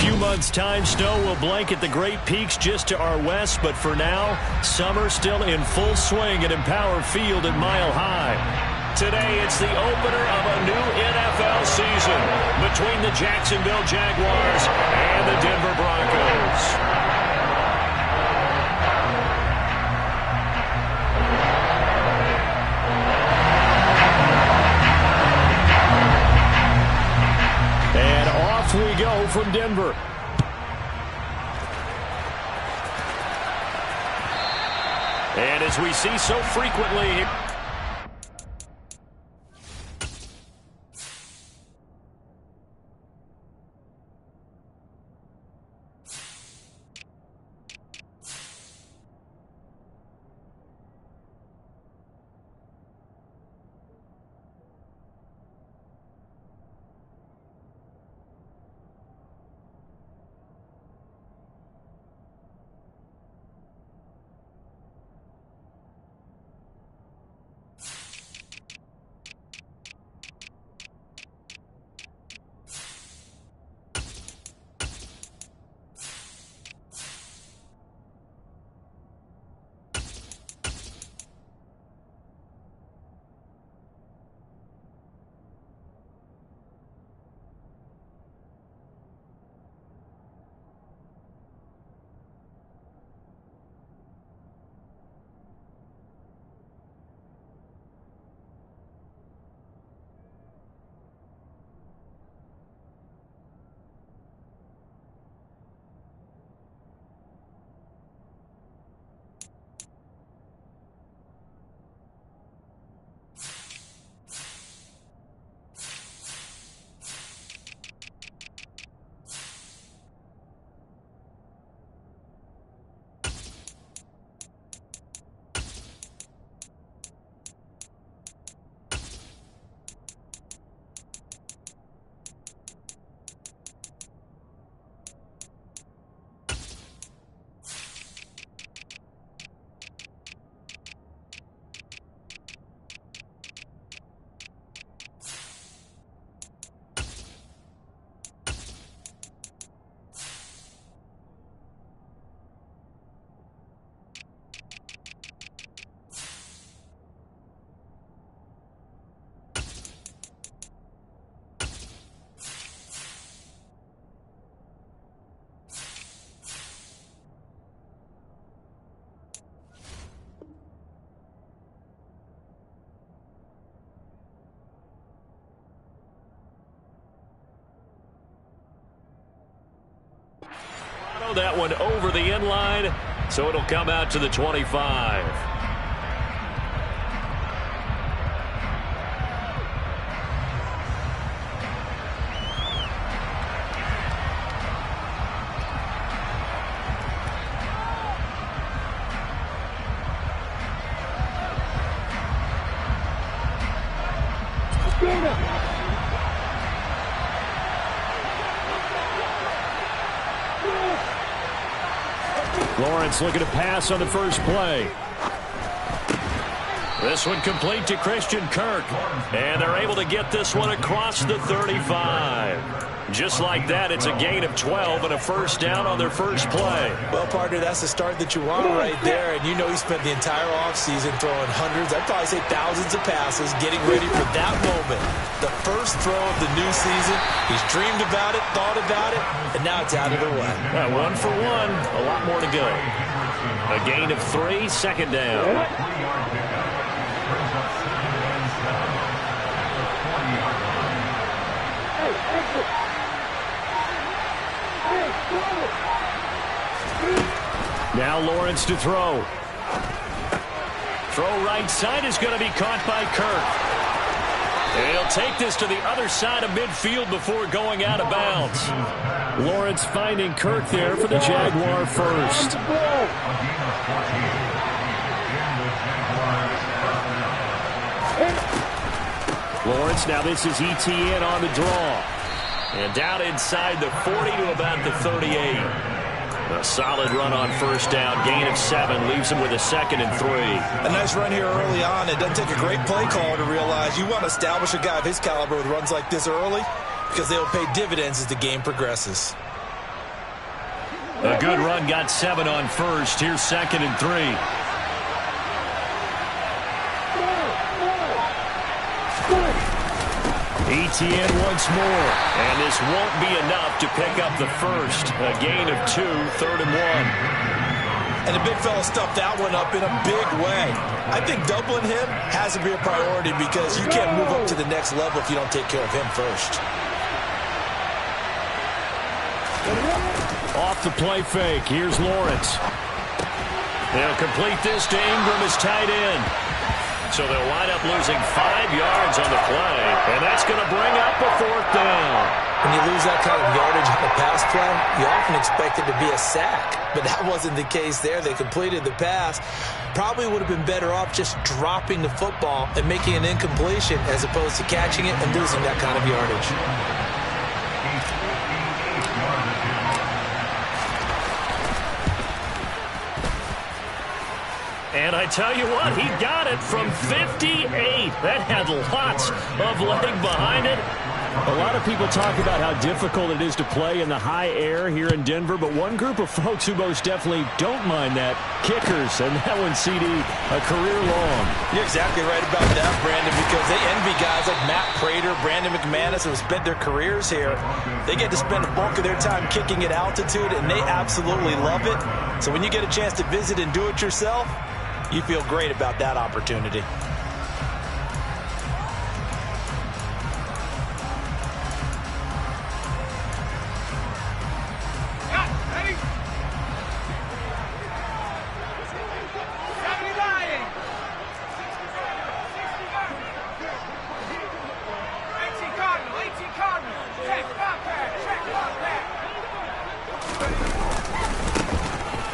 few months' time, snow will blanket the Great Peaks just to our west, but for now, summer still in full swing at Empower Field at Mile High. Today, it's the opener of a new NFL season between the Jacksonville Jaguars and the Denver Broncos. We go from Denver. And as we see so frequently, that one over the end line, so it'll come out to the 25. Lawrence looking to pass on the first play. This one complete to Christian Kirk. And they're able to get this one across the 35. Just like that, it's a gain of 12 and a first down on their first play. Well, partner, that's the start that you want right there. And you know he spent the entire offseason throwing hundreds, I'd probably say thousands of passes, getting ready for that moment. The first throw of the new season. He's dreamed about it, thought about it, and now it's out of the way. One for one, a lot more to go. A gain of 3, second down. Now Lawrence to throw. Throw right side is going to be caught by Kirk. And he'll take this to the other side of midfield before going out of bounds. Lawrence finding Kirk there for the Jaguar first. Lawrence, now this is ETN on the draw. And down inside the 40 to about the 38. A solid run on first down. Gain of 7 leaves him with a 2nd and 3. A nice run here early on. It doesn't take a great play caller to realize you want to establish a guy of his caliber with runs like this early because they'll pay dividends as the game progresses. A good run got 7 on first. Here's 2nd and 3. ETN once more. And this won't be enough to pick up the first. A gain of 2, 3rd and 1. And the big fella stuffed that one up in a big way. I think doubling him has to be a priority because you can't move up to the next level if you don't take care of him first. Off the play fake. Here's Lawrence. They'll complete this to Ingram as tight end. So they'll wind up losing 5 yards on the play, and that's going to bring up a 4th down. When you lose that kind of yardage on a pass play, you often expect it to be a sack. But that wasn't the case there. They completed the pass. Probably would have been better off just dropping the football and making an incompletion as opposed to catching it and losing that kind of yardage. And I tell you what, he got it from 58. That had lots of leg behind it. A lot of people talk about how difficult it is to play in the high air here in Denver, but one group of folks who most definitely don't mind that, kickers, and that one, CD, a career long. You're exactly right about that, Brandon, because they envy guys like Matt Prater, Brandon McManus, who have spent their careers here. They get to spend the bulk of their time kicking at altitude, and they absolutely love it. So when you get a chance to visit and do it yourself, you feel great about that opportunity.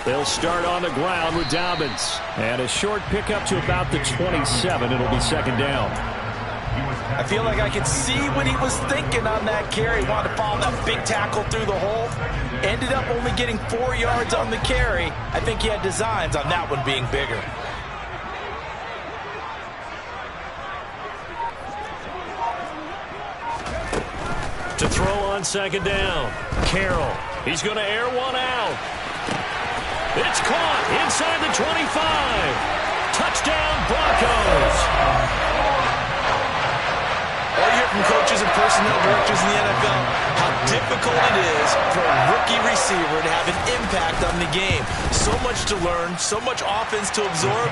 They'll start on the ground with Dobbins. And a short pickup to about the 27. It'll be 2nd down. I feel like I could see what he was thinking on that carry. He wanted to follow that big tackle through the hole. Ended up only getting 4 yards on the carry. I think he had designs on that one being bigger. To throw on 2nd down. Carroll. He's going to air one out. It's caught inside the 25. Touchdown, Broncos. All you hear from coaches and personnel directors in the NFL, how difficult it is for a rookie receiver to have an impact on the game. So much to learn, so much offense to absorb.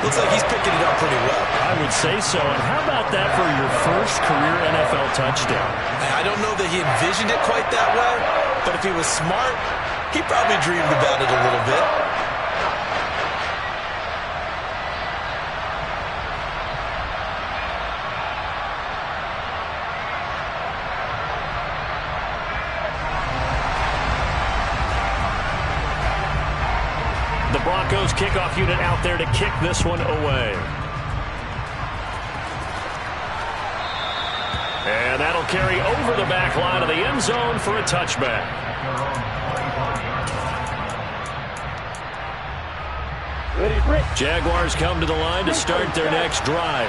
Looks like he's picking it up pretty well. I would say so. And how about that for your first career NFL touchdown? I don't know that he envisioned it quite that way, but if he was smart, he probably dreamed about it a little bit. The Broncos kickoff unit out there to kick this one away. And that'll carry over the back line of the end zone for a touchback. Jaguars come to the line to start their next drive.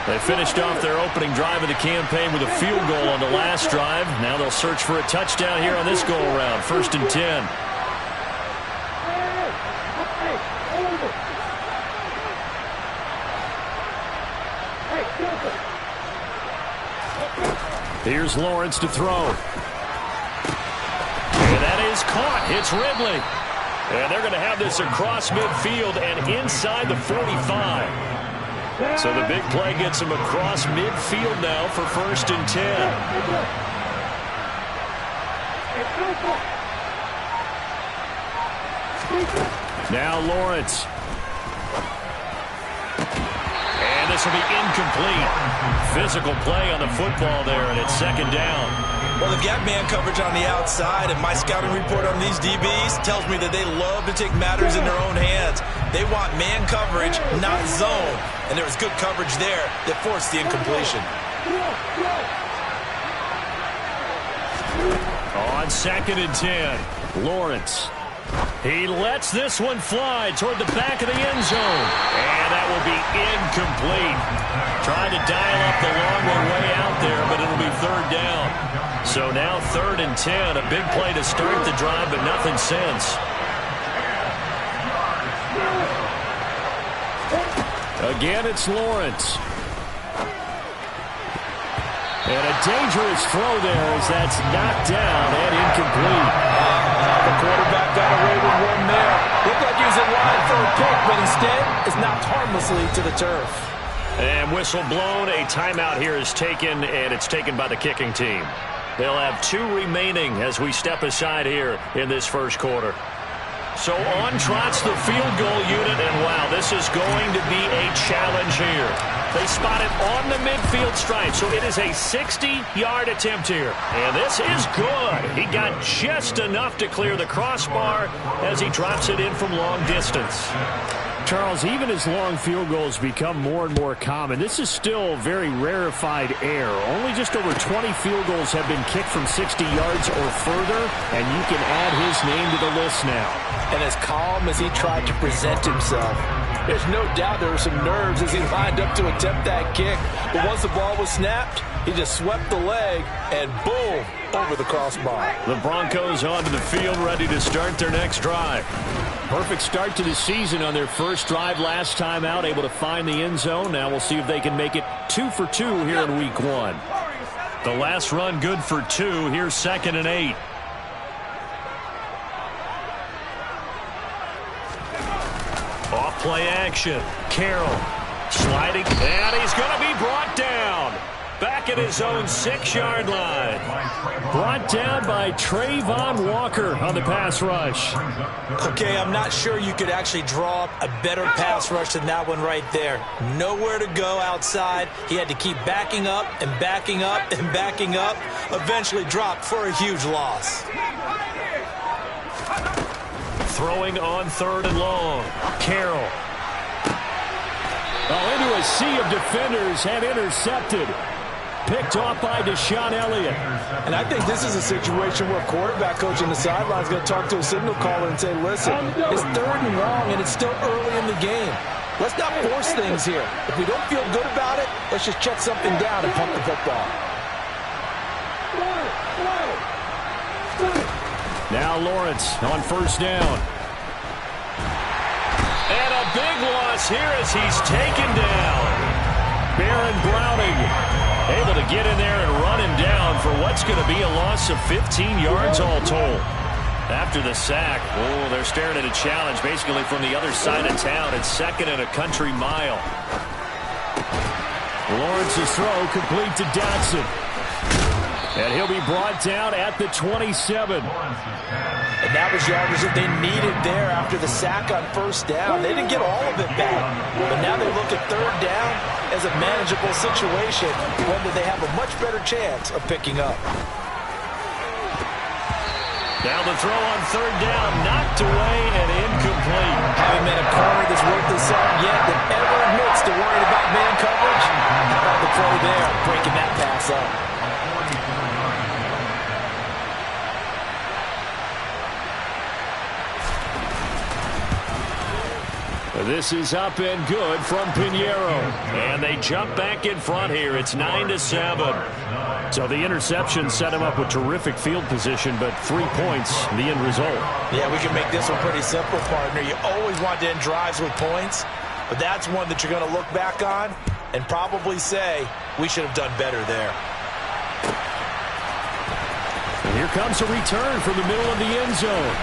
They finished off their opening drive of the campaign with a field goal on the last drive. Now they'll search for a touchdown here on this go-around. 1st and 10. Here's Lawrence to throw. And that is caught. It's Ridley. And they're going to have this across midfield and inside the 45. So the big play gets them across midfield now for 1st and 10. Now Lawrence. And this will be incomplete. Physical play on the football there, and it's 2nd down. Well, they've got man coverage on the outside, and my scouting report on these DBs tells me that they love to take matters in their own hands. They want man coverage, not zone. And there was good coverage there that forced the incompletion. On 2nd and 10, Lawrence. He lets this one fly toward the back of the end zone. And that will be incomplete. Trying to dial up the long one way out there, but it'll be third down. So now 3rd and 10. A big play to start the drive, but nothing since. Again, it's Lawrence. And a dangerous throw there as that's knocked down and incomplete. The quarterback got away with one there. Looked like he was in line for a pick, but instead is knocked harmlessly to the turf. And whistle blown. A timeout here is taken, and it's taken by the kicking team. They'll have 2 remaining as we step aside here in this first quarter. So on trots the field goal unit, and wow, this is going to be a challenge here. They spot it on the midfield stripe, so it is a 60-yard attempt here. And this is good. He got just enough to clear the crossbar as he drops it in from long distance. Charles, even as long field goals become more and more common, this is still very rarefied air. Only just over 20 field goals have been kicked from 60 yards or further, and you can add his name to the list now. And as calm as he tried to present himself, there's no doubt there were some nerves as he lined up to attempt that kick. But once the ball was snapped, he just swept the leg and boom, over the crossbar. The Broncos onto the field, ready to start their next drive. Perfect start to the season on their first drive last time out, able to find the end zone. Now we'll see if they can make it 2 for 2 here in week 1. The last run good for 2. Here's 2nd and 8. Off play action. Carroll sliding, and he's going to be brought down. Back at his own 6-yard line. Brought down by Trayvon Walker on the pass rush. Okay, I'm not sure you could actually draw up a better pass rush than that one right there. Nowhere to go outside. He had to keep backing up and backing up and backing up. Eventually dropped for a huge loss. Throwing on 3rd and long. Carroll. Into a sea of defenders and intercepted. Picked off by Deshaun Elliott. And I think this is a situation where quarterback coach on the sideline is going to talk to a signal caller and say, listen, it's 3rd and long and it's still early in the game. Let's not force things here. If we don't feel good about it, let's just check something down and pump the football. Now Lawrence on 1st down. And a big loss here as he's taken down. Baron Browning able to get in there and run him down for what's going to be a loss of 15 yards all told. After the sack, they're staring at a challenge basically from the other side of town. It's 2nd and a country mile. Lawrence's throw complete to Dotson. And he'll be brought down at the 27. And that was yardage that they needed there after the sack on 1st down. They didn't get all of it back, but now they look at 3rd down as a manageable situation, one that they have a much better chance of picking up. Now the throw on 3rd down, knocked away and incomplete. Having been a corner that's worth the salt yet that ever admits to worrying about man coverage, how about the play there, breaking that pass up. This is up and good from Pinheiro. And they jump back in front here. It's 9-7. So the interception set him up with terrific field position, but 3 points, the end result. Yeah, we can make this one pretty simple, partner. You always want to end drives with points, but that's one that you're going to look back on and probably say, we should have done better there. And here comes a return from the middle of the end zone.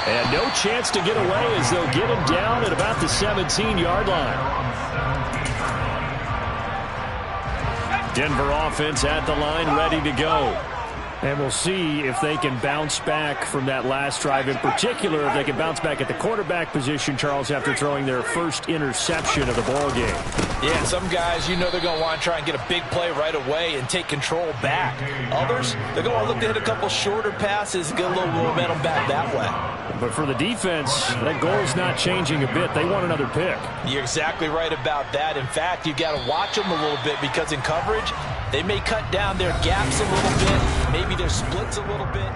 And no chance to get away as they'll get him down at about the 17-yard line. Denver offense at the line, ready to go. And we'll see if they can bounce back from that last drive. In particular, if they can bounce back at the quarterback position, Charles, after throwing their first interception of the ball game. Yeah, some guys, you know they're going to want to try and get a big play right away and take control back. Others, they're going to look to hit a couple shorter passes, get a little momentum back that way. But for the defense, that goal is not changing a bit. They want another pick. You're exactly right about that. In fact, you got to watch them a little bit because in coverage, they may cut down their gaps a little bit, maybe their splits a little bit.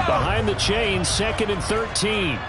Behind the chain, 2nd and 13.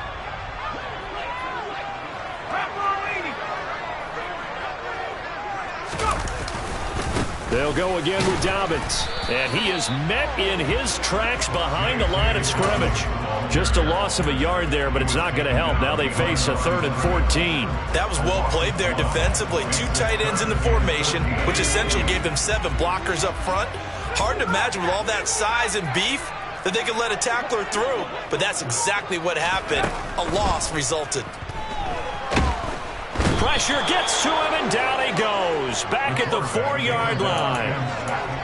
They'll go again with Dobbins. And he is met in his tracks behind the line of scrimmage. Just a loss of a yard there, but it's not going to help. Now they face a 3rd and 14. That was well played there defensively. 2 tight ends in the formation, which essentially gave them 7 blockers up front. Hard to imagine with all that size and beef that they could let a tackler through. But that's exactly what happened. A loss resulted. Pressure gets to him, and down he goes. Back at the 4-yard line.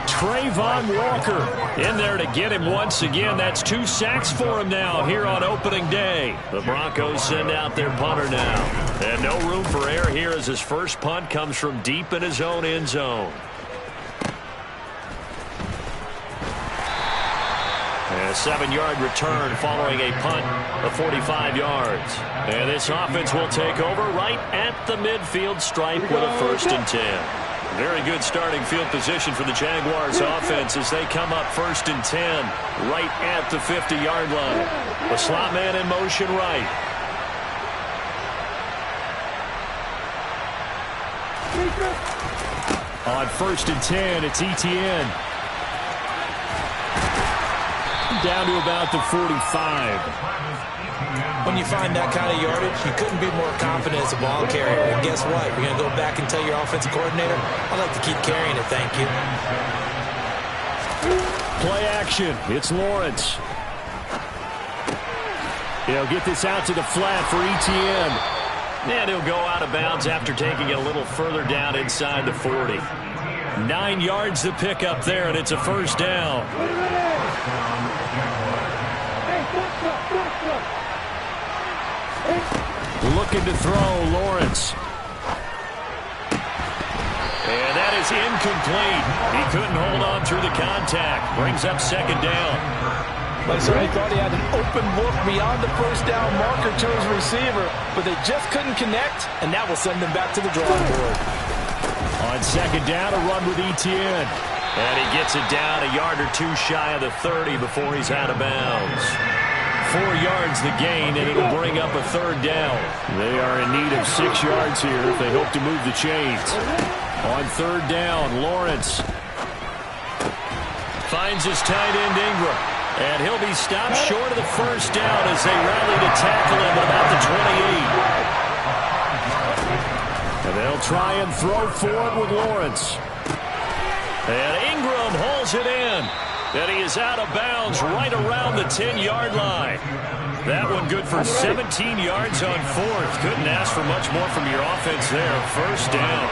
Trayvon Walker in there to get him once again. That's 2 sacks for him now here on opening day. The Broncos send out their punter now. And no room for error here as his first punt comes from deep in his own end zone. And a 7-yard return following a punt of 45 yards. And this offense will take over right at the midfield stripe with a 1st and 10. Very good starting field position for the Jaguars offense as they come up 1st and 10 right at the 50-yard line. The slot man in motion right. On 1st and 10, it's Etienne. Down to about the 45. When you find that kind of yardage, you couldn't be more confident as a ball carrier. And guess what? You're going to go back and tell your offensive coordinator, I'd like to keep carrying it, thank you. Play action. It's Lawrence. He'll get this out to the flat for Etienne. And he'll go out of bounds after taking it a little further down inside the 40. 9 yards to pick up there, and it's a 1st down. Looking to throw, Lawrence. And that is incomplete. He couldn't hold on through the contact. Brings up 2nd down. But so he thought he had an open look beyond the 1st down marker to his receiver, but they just couldn't connect, and that will send them back to the drawing board. On 2nd down, a run with Etienne. And he gets it down a yard or 2 shy of the 30 before he's out of bounds. 4 yards the gain, and it'll bring up a 3rd down. They are in need of 6 yards here if they hope to move the chains. On 3rd down, Lawrence finds his tight end Ingram. And he'll be stopped short of the 1st down as they rally to tackle him at about the 28. And they'll try and throw forward with Lawrence. And Ingram holds it in. And he is out of bounds right around the 10-yard line. That one good for 17 yards on 4th. Couldn't ask for much more from your offense there. 1st down.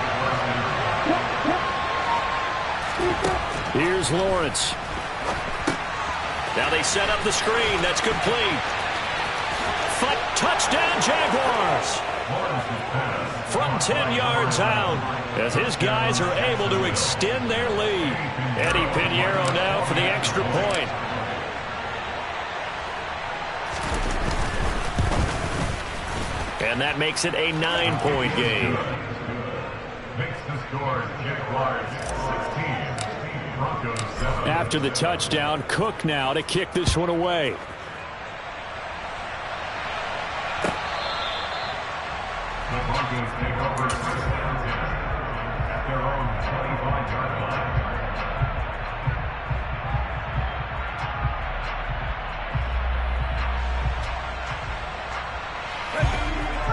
Here's Lawrence. Now they set up the screen. That's complete. Touchdown, Jaguars. From 10 yards out, as his guys are able to extend their lead. Eddie Pinheiro now for the extra point. And that makes it a 9-point game. Makes the score Jaguars 16, Broncos 7. After the touchdown, Cook now to kick this one away. The Broncos take over 1st and 10 at their own 25-yard line.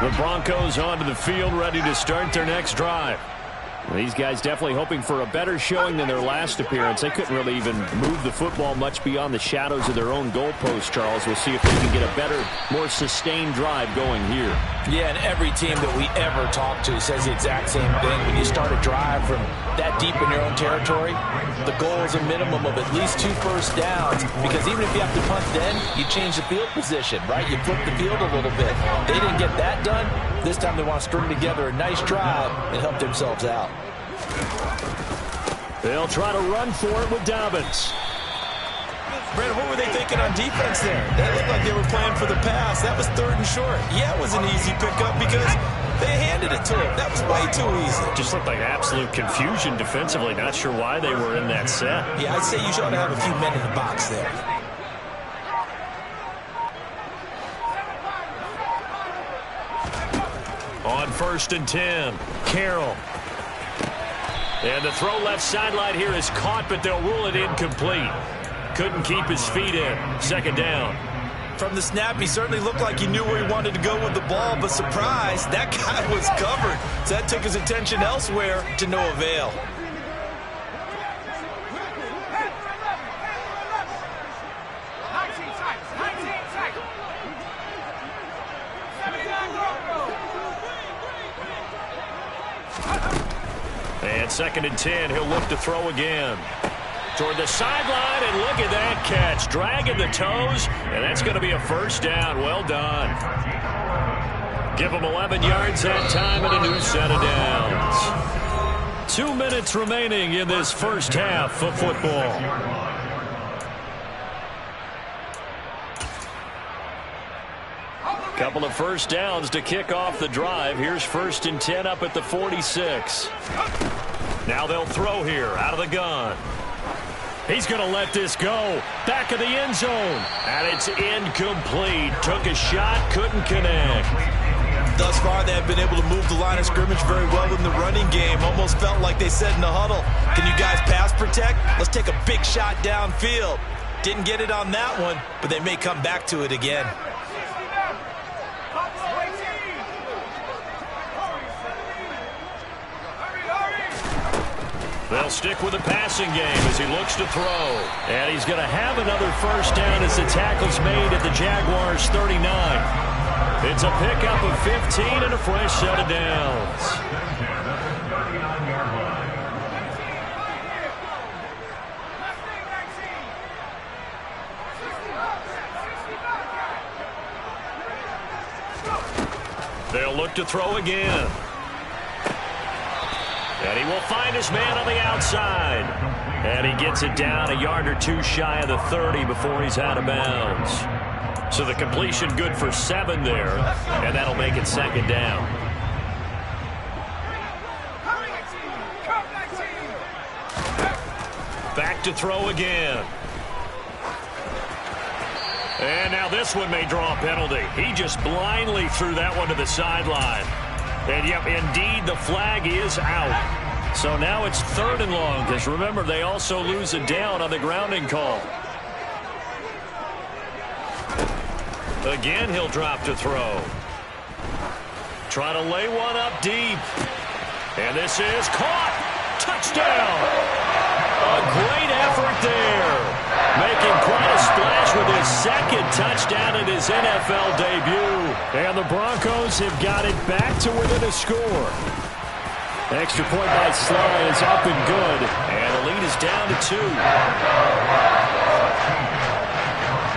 The Broncos onto the field, ready to start their next drive. These guys definitely hoping for a better showing than their last appearance. They couldn't really even move the football much beyond the shadows of their own goalpost, Charles. We'll see if they can get a better, more sustained drive going here. Yeah, and every team that we ever talk to says the exact same thing. When you start a drive from that deep in your own territory, the goal is a minimum of at least 2 first downs, because even if you have to punt then, you change the field position, right? You flip the field a little bit. They didn't get that done. This time they want to string together a nice drive and help themselves out. They'll try to run for it with Dobbins. Brent, what were they thinking on defense there? That looked like they were playing for the pass. That was 3rd and short. Yeah, it was an easy pickup because they handed it to him. That was way too easy. Just looked like absolute confusion defensively. Not sure why they were in that set. Yeah, I'd say you should have a few men in the box there. first and 10. Carroll. And the throw left sideline here is caught, but they'll rule it incomplete. Couldn't keep his feet in. Second down. From the snap, he certainly looked like he knew where he wanted to go with the ball, but surprise, that guy was covered. So that took his attention elsewhere to no avail. And second and 10, he'll look to throw again. Toward the sideline, and look at that catch. Dragging the toes, and that's going to be a first down. Well done. Give him 11 yards that time and a new set of downs. 2 minutes remaining in this first half of football. Couple of first downs to kick off the drive. Here's first and 10 up at the 46. Now they'll throw here out of the gun. He's going to let this go. Back of the end zone. And it's incomplete. Took a shot, couldn't connect. Thus far, they have been able to move the line of scrimmage very well in the running game. Almost felt like they said in the huddle, can you guys pass protect? Let's take a big shot downfield. Didn't get it on that one, but they may come back to it again. They'll stick with the passing game as he looks to throw. And he's going to have another first down as the tackle's made at the Jaguars' 39. It's a pickup of 15 and a fresh set of downs. They'll look to throw again. And he will find his man on the outside. And he gets it down a yard or two shy of the 30 before he's out of bounds. So the completion good for 7 there. And that'll make it second down. Back to throw again. And now this one may draw a penalty. He just blindly threw that one to the sideline. And, yep, indeed, the flag is out. So now it's 3rd and long, because remember, they also lose a down on the grounding call. Again, he'll drop to throw. Try to lay one up deep. And this is caught. Touchdown. A great effort there. Making quite a splash with his second touchdown in his NFL debut. And the Broncos have got it back to within a score. Extra point by Sly is up and good. And the lead is down to 2.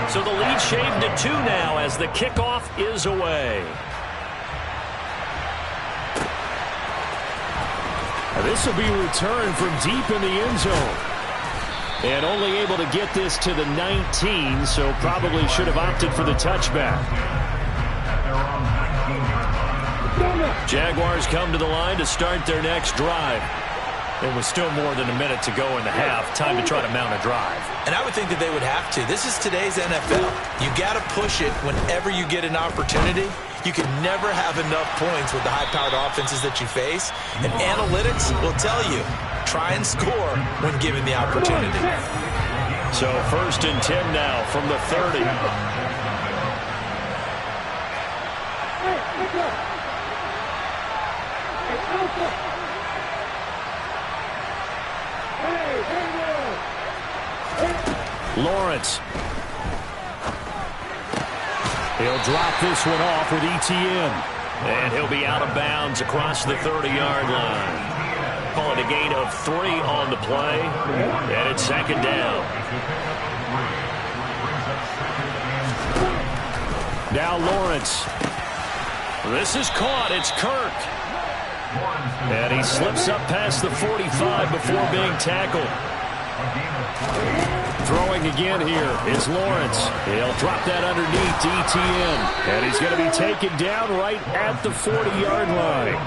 So the lead shaved to 2 now as the kickoff is away. This will be returned from deep in the end zone. And only able to get this to the 19, so probably should have opted for the touchback. Jaguars come to the line to start their next drive. There was still more than a minute to go in the half. Time to try to mount a drive. And I would think that they would have to. This is today's NFL. You got to push it whenever you get an opportunity. You can never have enough points with the high-powered offenses that you face. And analytics will tell you, try and score when given the opportunity. So first and 10 now from the 30. Lawrence. He'll drop this one off with ETN. And he'll be out of bounds across the 30-yard line. Call it a gain of 3 on the play. And it's second down. Now Lawrence. This is caught. It's Kirk. And he slips up past the 45 before being tackled. Throwing again here is Lawrence. He'll drop that underneath to ETN. And he's going to be taken down right at the 40-yard line.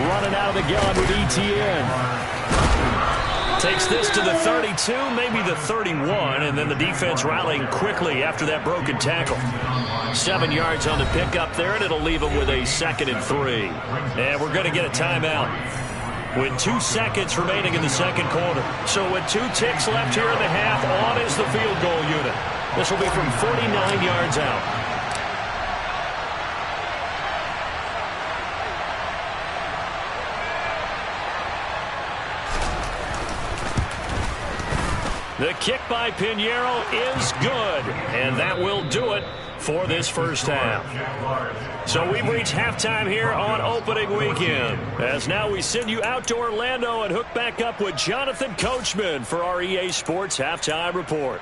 Running out of the gun with ETN. Takes this to the 32, maybe the 31, and then the defense rallying quickly after that broken tackle. 7 yards on the pickup there, and it'll leave them with a 2nd and 3. And we're going to get a timeout with 2 seconds remaining in the second quarter. So with 2 ticks left here in the half, on is the field goal unit. This will be from 49 yards out. The kick by Pinheiro is good, and that will do it for this first half. So we've reached halftime here on opening weekend, as now we send you out to Orlando and hook back up with Jonathan Coachman for our EA Sports Halftime Report.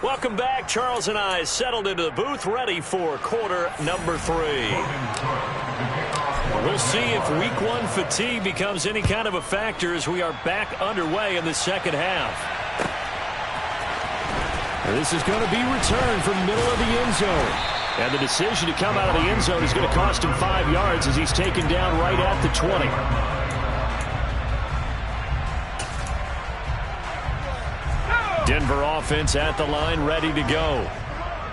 Welcome back. Charles and I settled into the booth, ready for quarter number 3. We'll see if week 1 fatigue becomes any kind of a factor as we are back underway in the second half. This is going to be returned from the middle of the end zone. And the decision to come out of the end zone is going to cost him 5 yards as he's taken down right at the 20. Denver offense at the line, ready to go.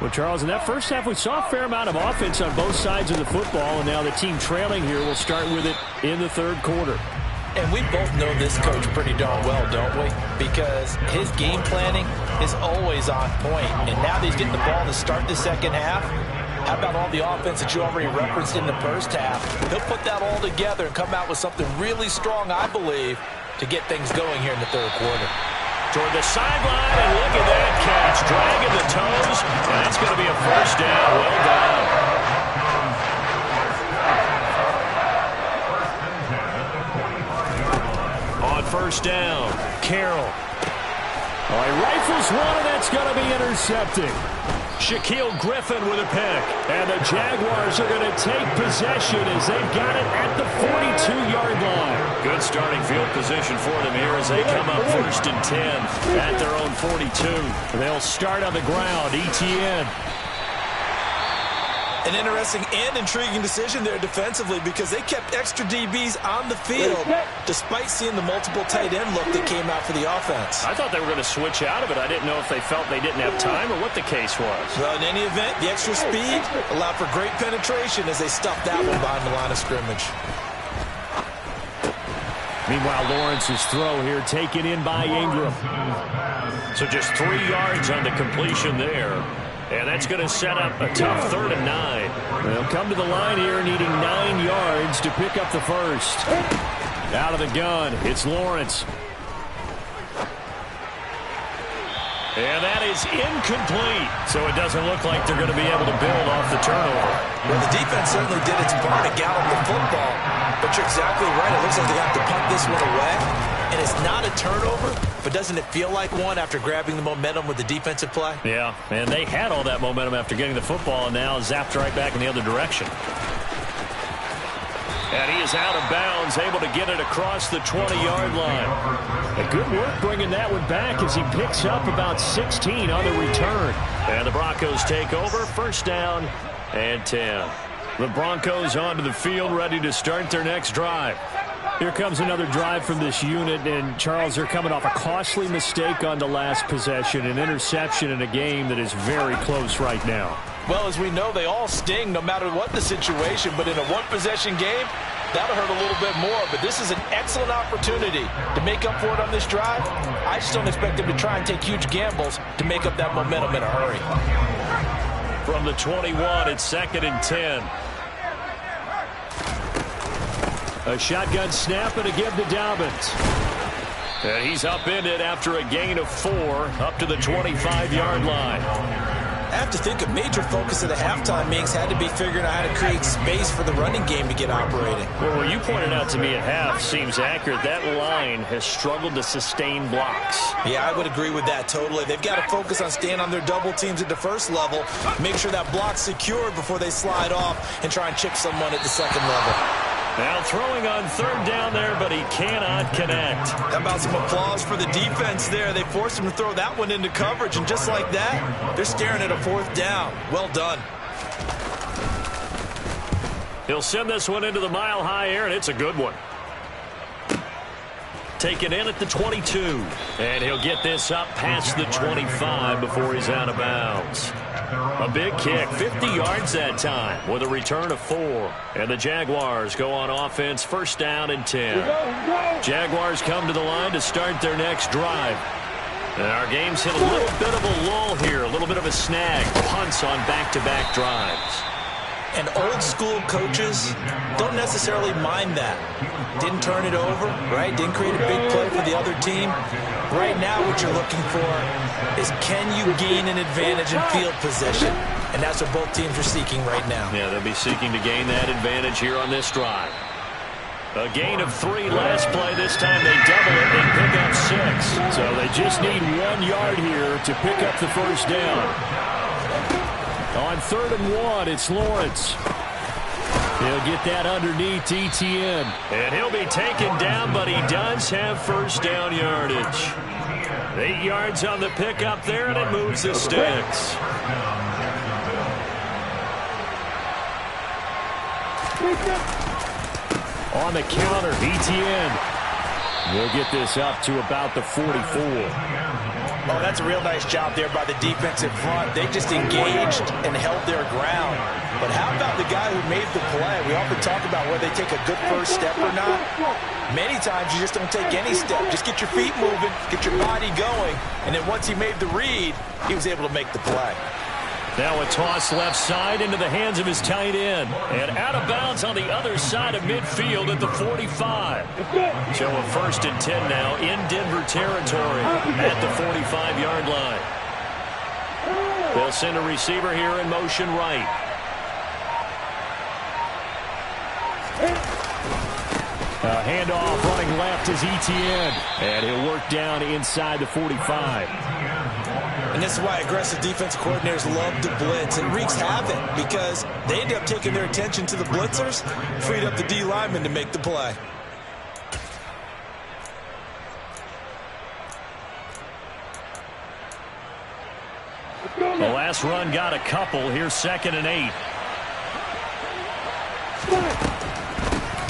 Well, Charles, in that first half, we saw a fair amount of offense on both sides of the football, and now the team trailing here will start with it in the third quarter. And we both know this coach pretty darn well, don't we? Because his game planning is always on point. And now that he's getting the ball to start the second half, how about all the offense that you already referenced in the first half? He'll put that all together and come out with something really strong, I believe, to get things going here in the third quarter. Toward the sideline, and look at that catch. Dragging the toes, and it's going to be a first down. Well done. On first down, Carroll. Oh, he rifles one, and that's going to be intercepted. Shaquille Griffin with a pick. And the Jaguars are going to take possession as they've got it at the 42-yard line. Good starting field position for them here as they come up 1st and 10 at their own 42. They'll start on the ground. ETN. An interesting and intriguing decision there defensively because they kept extra DBs on the field despite seeing the multiple tight end look that came out for the offense. I thought they were going to switch out of it. I didn't know if they felt they didn't have time or what the case was. Well, in any event, the extra speed allowed for great penetration as they stuffed that one behind the line of scrimmage. Meanwhile, Lawrence's throw here taken in by Ingram. So just 3 yards on the completion there. And that's going to set up a tough 3rd and 9. They'll come to the line here needing 9 yards to pick up the first. Out of the gun, it's Lawrence. And that is incomplete. So it doesn't look like they're going to be able to build off the turnover. Well, the defense certainly did its part to gallop the football. But you're exactly right. It looks like they have to punt this one away. And it's not a turnover, but doesn't it feel like one after grabbing the momentum with the defensive play? Yeah, and they had all that momentum after getting the football and now zapped right back in the other direction. And he is out of bounds, able to get it across the 20-yard line. A good work bringing that one back as he picks up about 16 on the return. And the Broncos take over, 1st down and 10. The Broncos onto the field, ready to start their next drive. Here comes another drive from this unit, and Charles, they're coming off a costly mistake on the last possession, an interception in a game that is very close right now. Well, as we know, they all sting no matter what the situation, but in a one-possession game, that'll hurt a little bit more. But this is an excellent opportunity to make up for it on this drive. I just don't expect them to try and take huge gambles to make up that momentum in a hurry. From the 21, it's 2nd and 10. A shotgun snap and a give to Dobbins. And he's upended after a gain of 4 up to the 25-yard line. I have to think a major focus of the halftime meetings had to be figuring out how to create space for the running game to get operating. Well, what you pointed out to me at half seems accurate. That line has struggled to sustain blocks. Yeah, I would agree with that totally. They've got to focus on staying on their double teams at the first level, make sure that block's secured before they slide off and try and chip someone at the second level. Now throwing on third down there, but he cannot connect. How about some applause for the defense there? They forced him to throw that one into coverage, and just like that, they're staring at a fourth down. Well done. He'll send this one into the mile-high air, and it's a good one. Taken in at the 22. And he'll get this up past the 25 before he's out of bounds. A big kick, 50 yards that time with a return of 4. And the Jaguars go on offense, first down and 10. Jaguars come to the line to start their next drive. And our game's hit a little bit of a lull here, a little bit of a snag. Punts on back-to-back drives. And old-school coaches don't necessarily mind that. Didn't turn it over, right? Didn't create a big play for the other team. Right now what you're looking for is, can you gain an advantage in field position? And that's what both teams are seeking right now. Yeah, they'll be seeking to gain that advantage here on this drive. A gain of 3 last play. This time they double it and pick up 6. So they just need 1 yard here to pick up the first down. On 3rd and 1, it's Lawrence. He'll get that underneath ETN. And he'll be taken down, but he does have first down yardage. 8 yards on the pickup there, and it moves the sticks. On the counter, ETN. We'll get this up to about the 44. Oh, that's a real nice job there by the defensive front. They just engaged and held their ground. But how about the guy who made the play? We often talk about whether they take a good first step or not. Many times you just don't take any step. Just get your feet moving, get your body going, and then once he made the read, he was able to make the play. Now a toss left side into the hands of his tight end. And out of bounds on the other side of midfield at the 45. So a 1st and 10 now in Denver territory at the 45-yard line. They'll send a receiver here in motion right. A handoff running left is ETN. And he'll work down inside the 45. And this is why aggressive defensive coordinators love to blitz. It wreaks havoc because they end up taking their attention to the blitzers, freed up the D lineman to make the play. The last run got a couple. Here's 2nd and 8.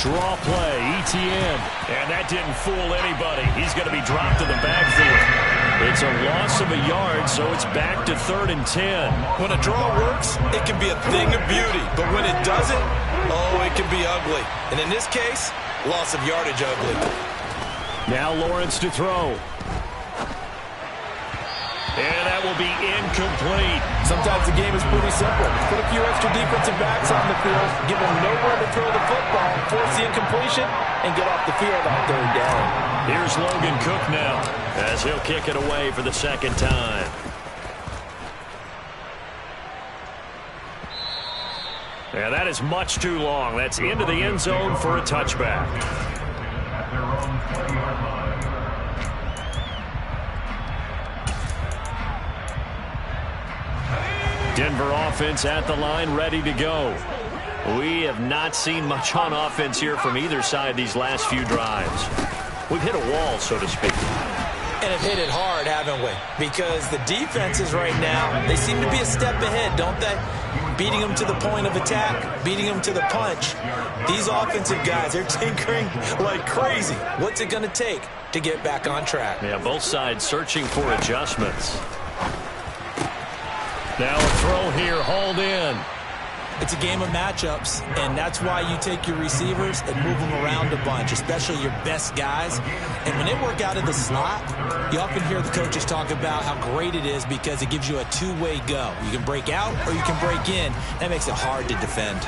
Draw play, ETN. And that didn't fool anybody. He's going to be dropped to the backfield. It's a loss of a yard, so it's back to 3rd and 10. When a draw works, it can be a thing of beauty. But when it doesn't, oh, it can be ugly. And in this case, loss of yardage ugly. Now Lawrence to throw. And that will be incomplete. Sometimes the game is pretty simple. Put a few extra defensive backs on the field, give them nowhere to throw the football, force the incompletion, and get off the field on 3rd down. Here's Logan Cook now, as he'll kick it away for the 2nd time. Yeah, that is much too long. That's into the end zone for a touchback. At their own 20-yard line. Denver offense at the line, ready to go. We have not seen much on offense here from either side these last few drives. We've hit a wall, so to speak. And have hit it hard, haven't we? Because the defenses right now, they seem to be a step ahead, don't they? Beating them to the point of attack, beating them to the punch. These offensive guys, they're tinkering like crazy. What's it going to take to get back on track? Yeah, both sides searching for adjustments. Now a throw here, hauled in. It's a game of matchups, and that's why you take your receivers and move them around a bunch, especially your best guys. And when they work out of the slot, you often hear the coaches talk about how great it is because it gives you a two-way go. You can break out or you can break in. That makes it hard to defend.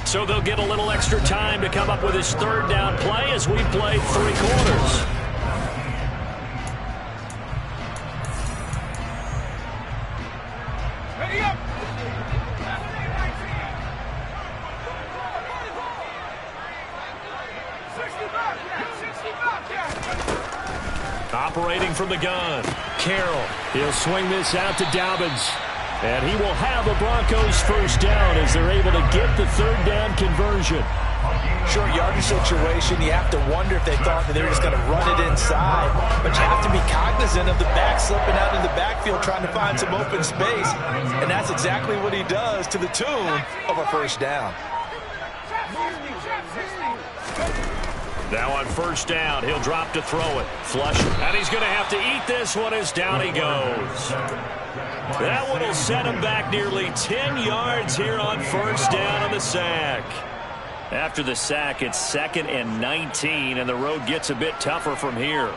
So they'll get a little extra time to come up with his 3rd down play as we play 3 quarters. Ready up. Operating from the gun, Carroll. He'll swing this out to Dobbins. And he will have a Broncos first down as they're able to get the third down conversion. Short yardage situation, you have to wonder if they thought that they were just going to run it inside. But you have to be cognizant of the back slipping out in the backfield trying to find some open space. And that's exactly what he does to the tune of a first down. Now on first down, he'll drop to throw it. Flush, and he's going to have to eat this one as down he goes. That one will set him back nearly 10 yards here on first down on the sack. After the sack, it's 2nd and 19, and the road gets a bit tougher from here.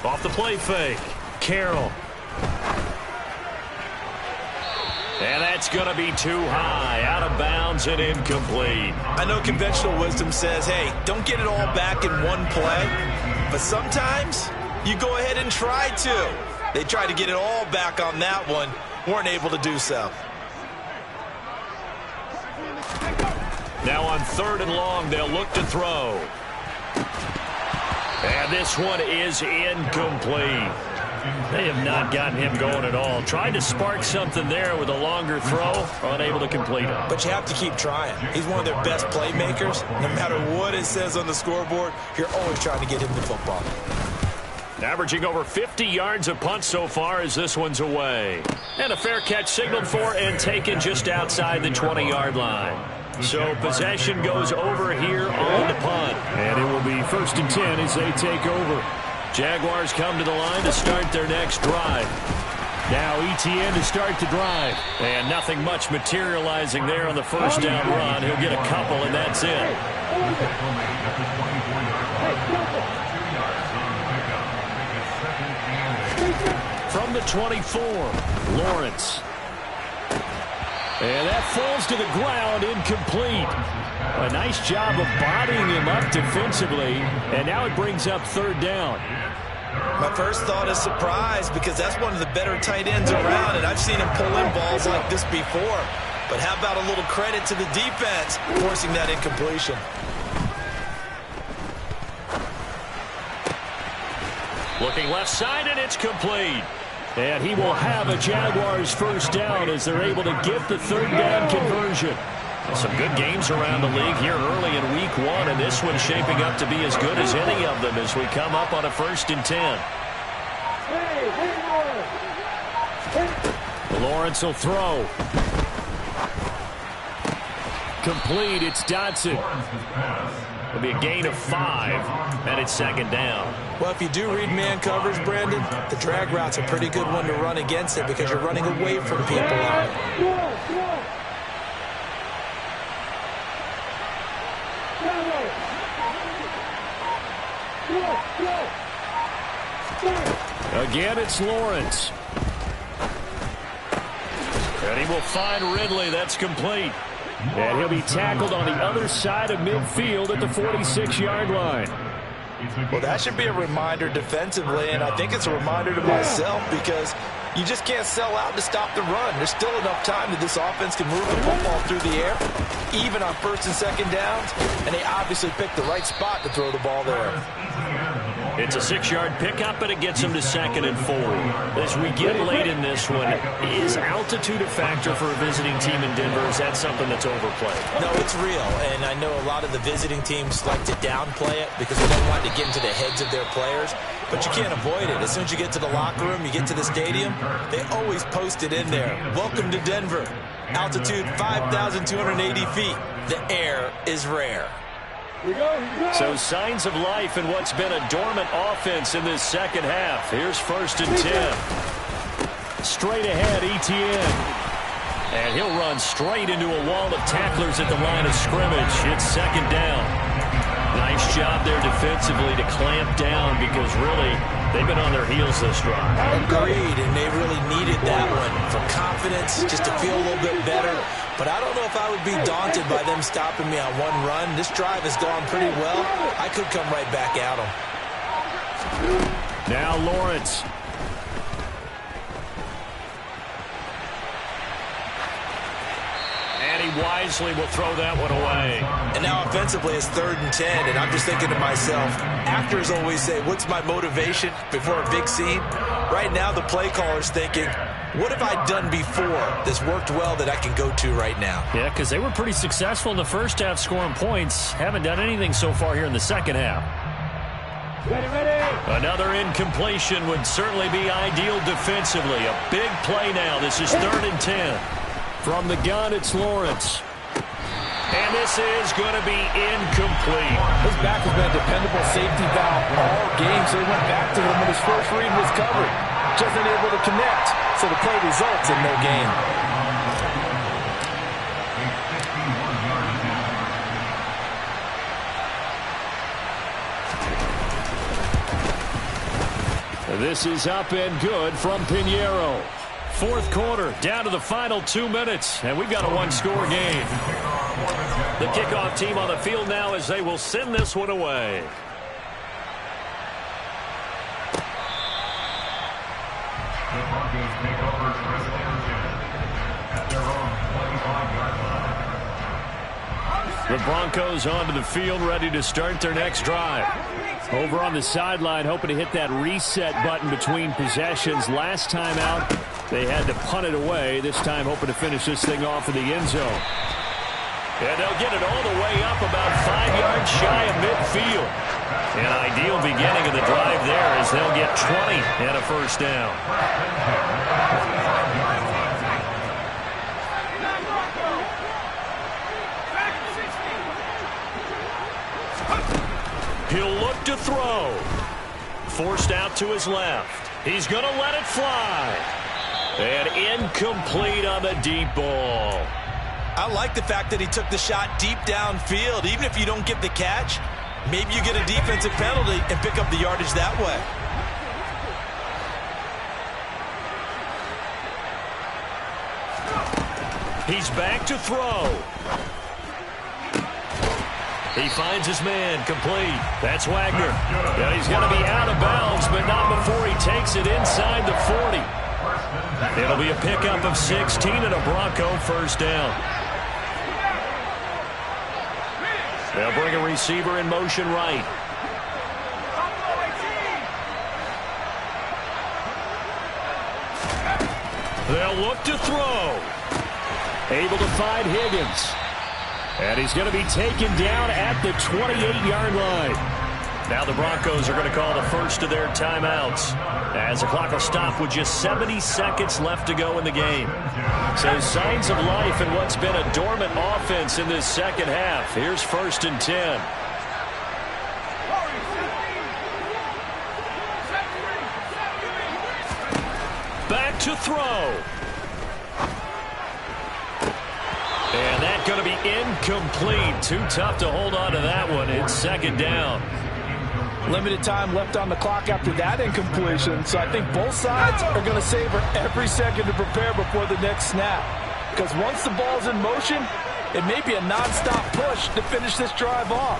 Off the play fake, Carroll. And that's going to be too high, out of bounds and incomplete. I know conventional wisdom says, hey, don't get it all back in one play. But sometimes you go ahead and try to. They tried to get it all back on that one, weren't able to do so. Now on 3rd and long, they'll look to throw. And this one is incomplete. They have not gotten him going at all. Tried to spark something there with a longer throw, unable to complete it. But you have to keep trying. He's one of their best playmakers. No matter what it says on the scoreboard, you're always trying to get him the football. Averaging over 50 yards a punt so far as this one's away. And a fair catch signaled for and taken just outside the 20-yard line. So possession goes over here on the punt. And it will be 1st and 10 as they take over. Jaguars come to the line to start their next drive. Now ETN to start the drive. And nothing much materializing there on the first down run. He'll get a couple, and that's it. From the 24, Lawrence. And that falls to the ground, incomplete. A nice job of bodying him up defensively, and now it brings up 3rd down. My first thought is surprise because that's one of the better tight ends around, and I've seen him pull in balls like this before. But how about a little credit to the defense forcing that incompletion? Looking left side, and it's complete. And he will have a Jaguars first down as they're able to get the 3rd down conversion. Some good games around the league here early in week 1, and this one's shaping up to be as good as any of them as we come up on a 1st and 10. Lawrence will throw. Complete, it's Dotson. It'll be a gain of 5, and it's 2nd down. Well, if you do read man coverage, Brandon, the drag route's a pretty good one to run against it because you're running away from people on it. Again, it's Lawrence. And he will find Ridley. That's complete. And he'll be tackled on the other side of midfield at the 46-yard line. Well, that should be a reminder defensively, and I think it's a reminder to myself because you just can't sell out to stop the run. There's still enough time that this offense can move the football through the air, even on 1st and 2nd downs, and they obviously picked the right spot to throw the ball there. It's a 6-yard pickup, and it gets him to 2nd and 4. As we get late in this one, is altitude a factor for a visiting team in Denver? Is that something that's overplayed? No, it's real, and I know a lot of the visiting teams like to downplay it because they don't want to get into the heads of their players, but you can't avoid it. As soon as you get to the locker room, you get to the stadium, they always post it in there. Welcome to Denver. Altitude 5,280 feet. The air is rare. So signs of life in what's been a dormant offense in this 2nd half. Here's 1st and 10. Straight ahead, ETN. And he'll run straight into a wall of tacklers at the line of scrimmage. It's 2nd down. Nice job there defensively to clamp down because really they've been on their heels this drive. Agreed, and they really needed that one for confidence, just to feel a little bit better. But I don't know if I would be daunted by them stopping me on one run. This drive has gone pretty well. I could come right back at them. Now Lawrence. And he team wisely will throw that one away. And now offensively it's 3rd and 10, and I'm just thinking to myself, actors always say, what's my motivation before a big scene? Right now the play caller's thinking, what have I done before that's worked well that I can go to right now? Yeah, because they were pretty successful in the first half scoring points. Haven't done anything so far here in the second half. Another incompletion would certainly be ideal defensively. A big play now. This is 3rd and 10. From the gun, it's Lawrence. And this is going to be incomplete. His back has been a dependable safety valve all game, so he went back to him when his first read was covered. Just unable to connect, so the play results in no gain. This is up and good from Pinheiro. 4th quarter, down to the final 2 minutes, and we've got a one-score game. The kickoff team on the field now as they will send this one away. The Broncos take over first and 10 at their own 25-yard line. The Broncos onto the field, ready to start their next drive. Over on the sideline, hoping to hit that reset button between possessions. Last time out, they had to punt it away. This time, hoping to finish this thing off in the end zone. And they'll get it all the way up about 5 yards shy of midfield. An ideal beginning of the drive there as they'll get 20 and a first down. He'll look to throw. Forced out to his left. He's going to let it fly. And incomplete on the deep ball. I like the fact that he took the shot deep downfield. Even if you don't get the catch, maybe you get a defensive penalty and pick up the yardage that way. He's back to throw. He finds his man, complete. That's Wagner. And he's going to be out of bounds, but not before he takes it inside the 40. It'll be a pickup of 16 and a Bronco first down. They'll bring a receiver in motion right. They'll look to throw. Able to find Higgins. And he's going to be taken down at the 28-yard line. Now the Broncos are going to call the first of their timeouts as the clock will stop with just 70 seconds left to go in the game. So signs of life in what's been a dormant offense in this second half. Here's 1st and 10. Back to throw. And that's going to be incomplete. Too tough to hold on to that one. It's 2nd down. Limited time left on the clock after that incompletion, so I think both sides are going to savor every second to prepare before the next snap. Because once the ball's in motion, it may be a non-stop push to finish this drive off.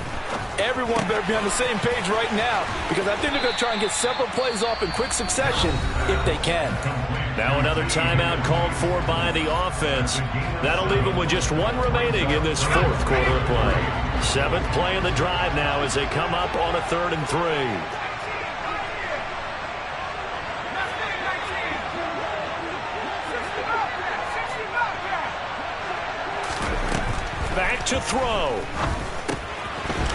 Everyone better be on the same page right now, because I think they're going to try and get several plays off in quick succession if they can. Now another timeout called for by the offense. That'll leave them with just one remaining in this 4th quarter of play. 7th play in the drive now as they come up on a 3rd and 3. Back to throw.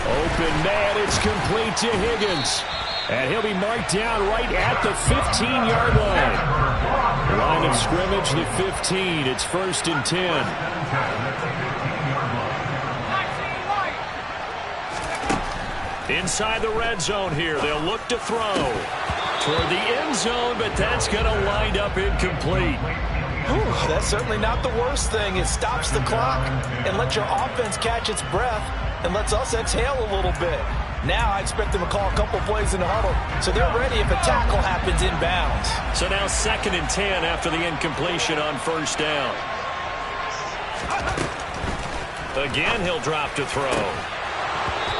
Open man, it's complete to Higgins. And he'll be marked down right at the 15-yard line. Line of scrimmage, the 15. It's 1st and 10. Inside the red zone here. They'll look to throw toward the end zone, but that's going to wind up incomplete. Whew, that's certainly not the worst thing. It stops the clock and lets your offense catch its breath and lets us exhale a little bit. Now I expect them to call a couple plays in the huddle, so they're ready if a tackle happens inbounds. So now 2nd and 10 after the incompletion on 1st down. Again, he'll drop to throw.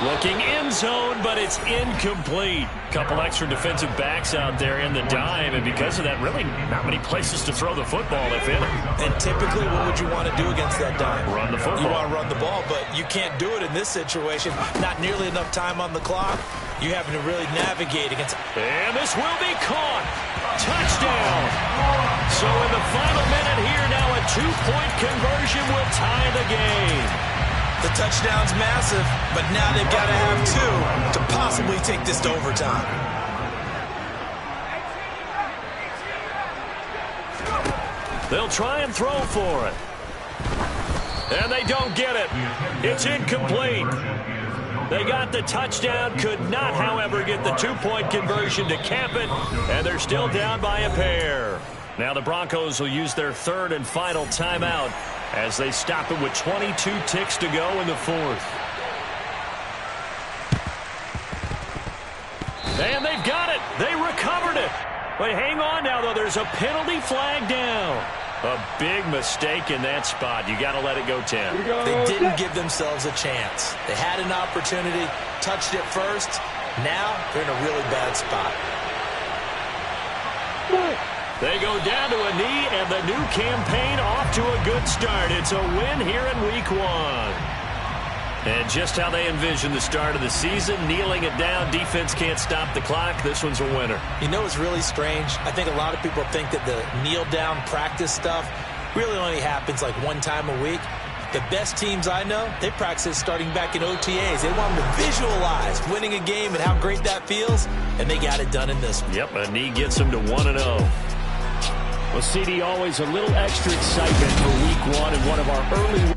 Looking end zone, but it's incomplete. Couple extra defensive backs out there in the dime, and because of that, really not many places to throw the football, if any. And typically, what would you want to do against that dime? Run the football. You want to run the ball, but you can't do it in this situation. Not nearly enough time on the clock. You having to really navigate against. And this will be caught. Touchdown. So in the final minute here, now a 2-point conversion will tie the game. The touchdown's massive, but now they've got to have 2 to possibly take this to overtime. They'll try and throw for it. And they don't get it. It's incomplete. They got the touchdown, could not, however, get the 2-point conversion to cap it, and they're still down by a pair. Now the Broncos will use their 3rd and final timeout as they stop it with 22 ticks to go in the 4th. And they've got it. They recovered it. But hang on now, though. There's a penalty flag down. A big mistake in that spot. You got to let it go, Tim. They didn't give themselves a chance. They had an opportunity, touched it first. Now they're in a really bad spot. They go down to a knee, and the new campaign off to a good start. It's a win here in Week 1. And just how they envision the start of the season, kneeling it down, defense can't stop the clock. This one's a winner. You know what's really strange? I think a lot of people think that the kneel-down practice stuff really only happens like 1 time a week. The best teams I know, they practice starting back in OTAs. They want them to visualize winning a game and how great that feels, and they got it done in this one. Yep, a knee gets them to 1-0. Well, CD, always a little extra excitement for Week 1 and one of our early